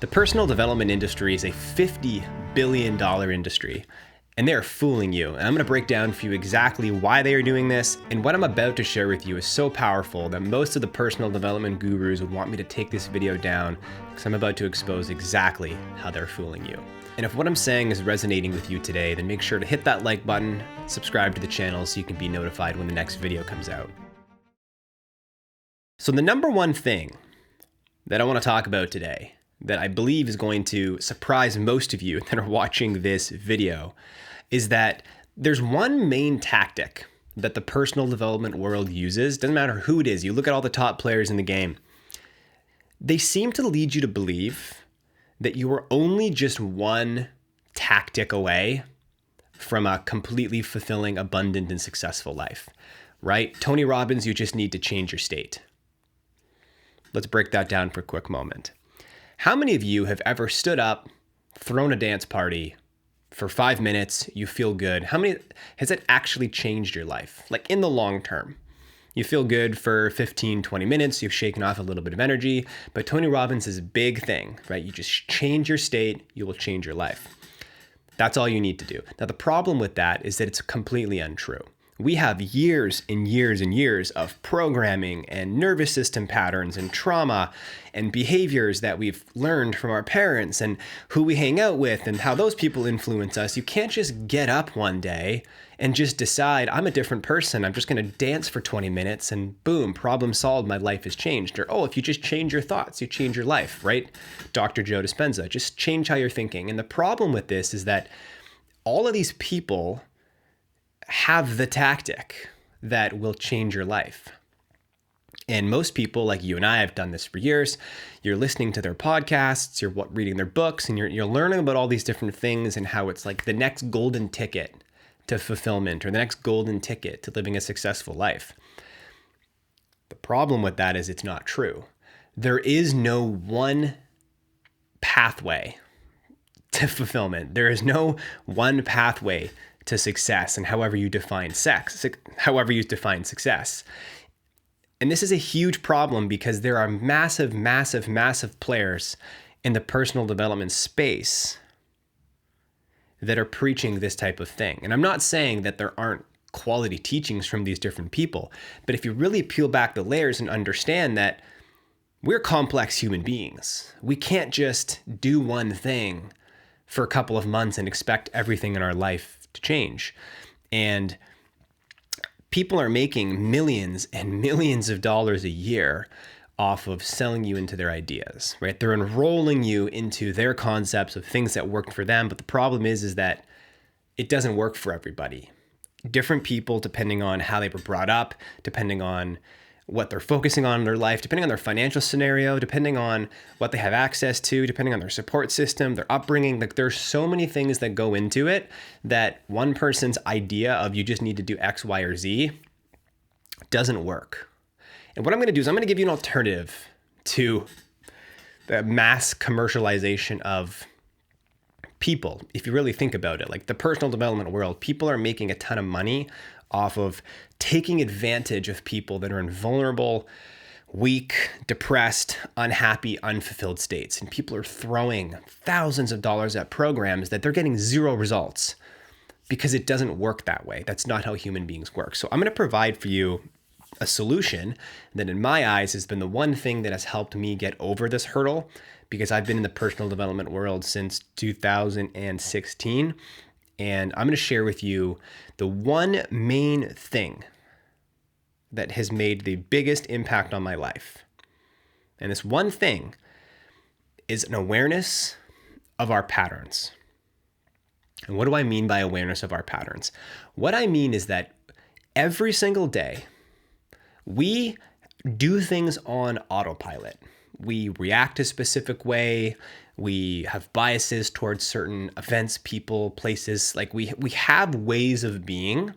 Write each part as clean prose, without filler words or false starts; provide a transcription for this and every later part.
The personal development industry is a $50 billion industry, and they are fooling you. And I'm going to break down for you exactly why they are doing this, and what I'm about to share with you is so powerful that most of the personal development gurus would want me to take this video down, because I'm about to expose exactly how they're fooling you. And if what I'm saying is resonating with you today, then make sure to hit that like button, subscribe to the channel so you can be notified when the next video comes out. So the number one thing that I want to talk about today that I believe is going to surprise most of you that are watching this video is that there's one main tactic that the personal development world uses. Doesn't matter who it is. You look at all the top players in the game. They seem to lead you to believe that you are only just one tactic away from a completely fulfilling, abundant, and successful life, right? Tony Robbins, you just need to change your state. Let's break that down for a quick moment. How many of you have ever stood up, thrown a dance party for 5 minutes, you feel good? How many has it actually changed your life? Like in the long term, you feel good for 15, 20 minutes, you've shaken off a little bit of energy, but Tony Robbins is a big thing, right? You just change your state, you will change your life. That's all you need to do. Now, the problem with that is that it's completely untrue. We have years and years and years of programming and nervous system patterns and trauma and behaviors that we've learned from our parents and who we hang out with and how those people influence us. You can't just get up one day and just decide, I'm a different person. I'm just going to dance for 20 minutes and boom, problem solved. My life has changed. Or, oh, if you just change your thoughts, you change your life, right? Dr. Joe Dispenza, just change how you're thinking. And the problem with this is that all of these people have the tactic that will change your life. And most people like you and I have done this for years. You're listening to their podcasts, you're reading their books, and you're learning about all these different things and how it's like the next golden ticket to fulfillment or the next golden ticket to living a successful life. The problem with that is it's not true. There is no one pathway to fulfillment. There is no one pathway to success and however you define success. And this is a huge problem because there are massive, massive, massive players in the personal development space that are preaching this type of thing. And I'm not saying that there aren't quality teachings from these different people, but if you really peel back the layers and understand that we're complex human beings, we can't just do one thing for a couple of months and expect everything in our life to change. And people are making millions and millions of dollars a year off of selling you into their ideas, right? They're enrolling you into their concepts of things that worked for them. But the problem is that it doesn't work for everybody. Different people, depending on how they were brought up, depending on what they're focusing on in their life, depending on their financial scenario, depending on what they have access to, depending on their support system, their upbringing. Like there's so many things that go into it that one person's idea of you just need to do X, Y, or Z doesn't work. And what I'm going to do is I'm going to give you an alternative to the mass commercialization of people. If you really think about it, like the personal development world, people are making a ton of money off of taking advantage of people that are in vulnerable, weak, depressed, unhappy, unfulfilled states. And people are throwing thousands of dollars at programs that they're getting zero results because it doesn't work that way. That's not how human beings work. So I'm going to provide for you a solution that in my eyes has been the one thing that has helped me get over this hurdle, because I've been in the personal development world since 2016. And I'm going to share with you the one main thing that has made the biggest impact on my life. And this one thing is an awareness of our patterns. And what do I mean by awareness of our patterns? What I mean is that every single day, we do things on autopilot. We react a specific way. We have biases towards certain events, people, places. Like we have ways of being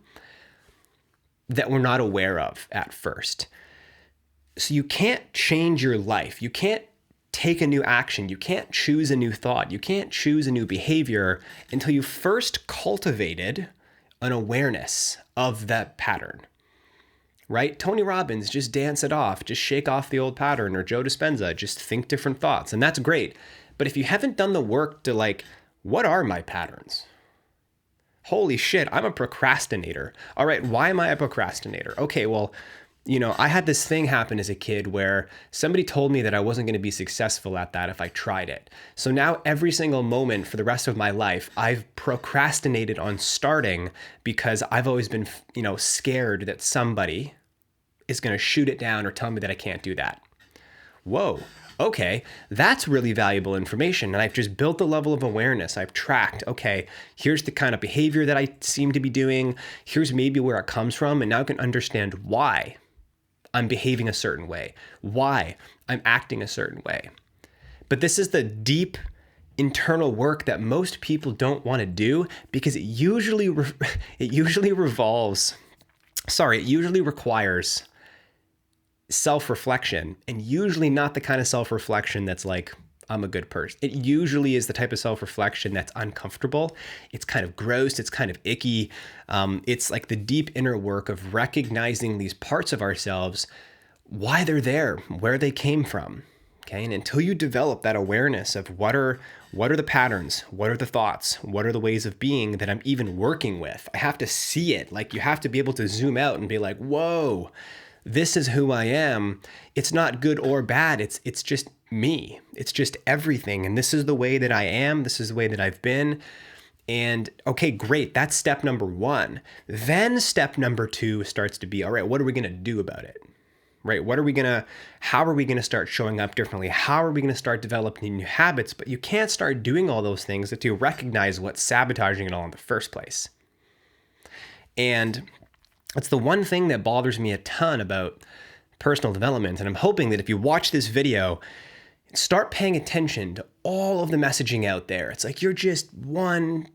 that we're not aware of at first. So you can't change your life. You can't take a new action. You can't choose a new thought. You can't choose a new behavior until you first cultivated an awareness of that pattern. right? Tony Robbins, just dance it off, just shake off the old pattern, or Joe Dispenza, just think different thoughts. And that's great. But if you haven't done the work to like, what are my patterns? Holy shit, I'm a procrastinator. All right, why am I a procrastinator? Okay, well, I had this thing happen as a kid where somebody told me that I wasn't going to be successful at that if I tried it. So now every single moment for the rest of my life, I've procrastinated on starting because I've always been, scared that somebody is going to shoot it down or tell me that I can't do that. Whoa. Okay, that's really valuable information. And I've just built the level of awareness. I've tracked, okay, here's the kind of behavior that I seem to be doing. Here's maybe where it comes from. And now I can understand why I'm behaving a certain way, why I'm acting a certain way. But this is the deep internal work that most people don't want to do because it usually requires self-reflection, and usually not the kind of self-reflection that's like, I'm a good person. It usually is the type of self-reflection that's uncomfortable. It's kind of gross. It's kind of icky. It's like the deep inner work of recognizing these parts of ourselves, why they're there, where they came from. Okay. And until you develop that awareness of what are the patterns, what are the thoughts, what are the ways of being that I'm even working with, I have to see it. Like you have to be able to zoom out and be like, whoa, this is who I am. It's not good or bad. It's just me. It's just everything. And this is the way that I am. This is the way that I've been. And okay, great. That's step number one. Then step number two starts to be, all right, what are we going to do about it? Right? How are we going to start showing up differently? How are we going to start developing new habits? But you can't start doing all those things until you recognize what's sabotaging it all in the first place. And it's the one thing that bothers me a ton about personal development. And I'm hoping that if you watch this video, start paying attention to all of the messaging out there. It's like you're just one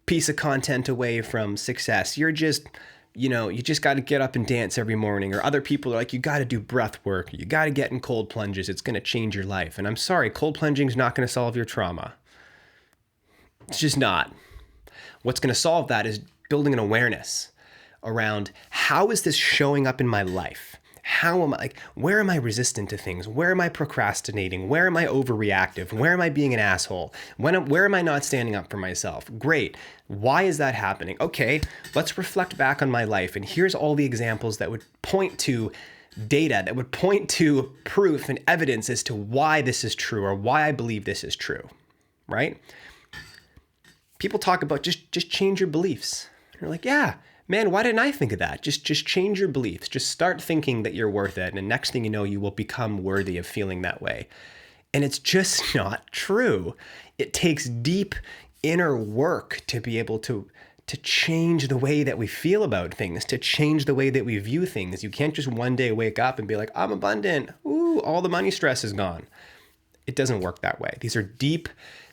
piece of content away from success. You're just, you just got to get up and dance every morning. Or other people are like, you got to do breath work. You got to get in cold plunges. It's going to change your life. And I'm sorry, cold plunging is not going to solve your trauma. It's just not. What's going to solve that is building an awareness around how is this showing up in my life? Where am I resistant to things? Where am I procrastinating? Where am I overreactive? Where am I being an asshole? Where am I not standing up for myself? Great. Why is that happening? Okay, let's reflect back on my life. And here's all the examples that would point to data, that would point to proof and evidence as to why this is true or why I believe this is true, right? People talk about just change your beliefs. They're like, yeah, man, why didn't I think of that? Just change your beliefs. Just start thinking that you're worth it. And next thing you know, you will become worthy of feeling that way. And it's just not true. It takes deep inner work to be able to change the way that we feel about things, to change the way that we view things. You can't just one day wake up and be like, I'm abundant. Ooh, all the money stress is gone. It doesn't work that way. These are deep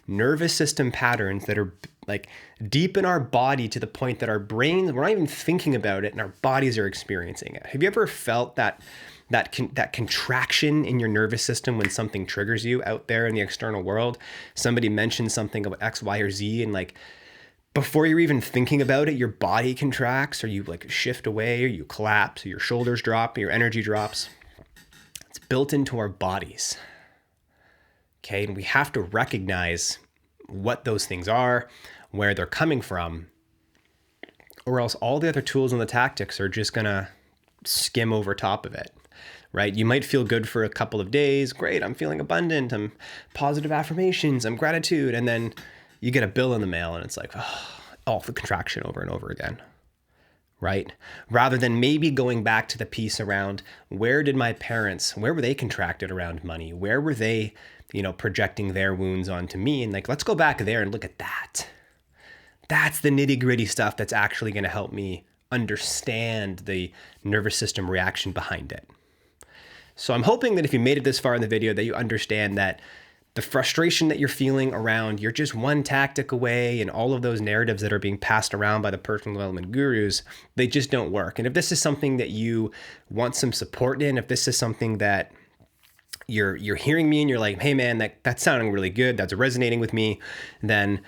nervous system patterns that are like deep in our body to the point that our brains, we're not even thinking about it and our bodies are experiencing it. Have you ever felt that contraction in your nervous system when something triggers you out there in the external world? Somebody mentions something about X, Y, or Z, and like before you're even thinking about it, your body contracts, or you like shift away, or you collapse, or your shoulders drop, or your energy drops. It's built into our bodies. Okay, and we have to recognize what those things are, where they're coming from, or else all the other tools and the tactics are just gonna skim over top of it, right? You might feel good for a couple of days. Great, I'm feeling abundant. I'm positive affirmations. I'm gratitude. And then you get a bill in the mail and it's like, all the contraction over and over again, right? Rather than maybe going back to the piece around where were they contracted around money? Where were they, projecting their wounds onto me? And like, let's go back there and look at that. That's the nitty gritty stuff that's actually going to help me understand the nervous system reaction behind it. So I'm hoping that if you made it this far in the video, that you understand that the frustration that you're feeling around you're just one tactic away and all of those narratives that are being passed around by the personal development gurus, they just don't work. And if this is something that you want some support in, if this is something that you're hearing me and you're like, hey man, that's sounding really good, that's resonating with me, then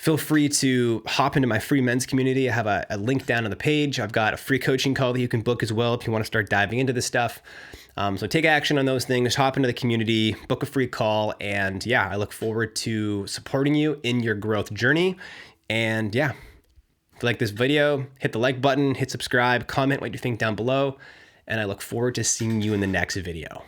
Feel free to hop into my free men's community. I have a link down on the page. I've got a free coaching call that you can book as well if you want to start diving into this stuff. So take action on those things, hop into the community, book a free call. And yeah, I look forward to supporting you in your growth journey. And yeah, if you like this video, hit the like button, hit subscribe, comment what you think down below. And I look forward to seeing you in the next video.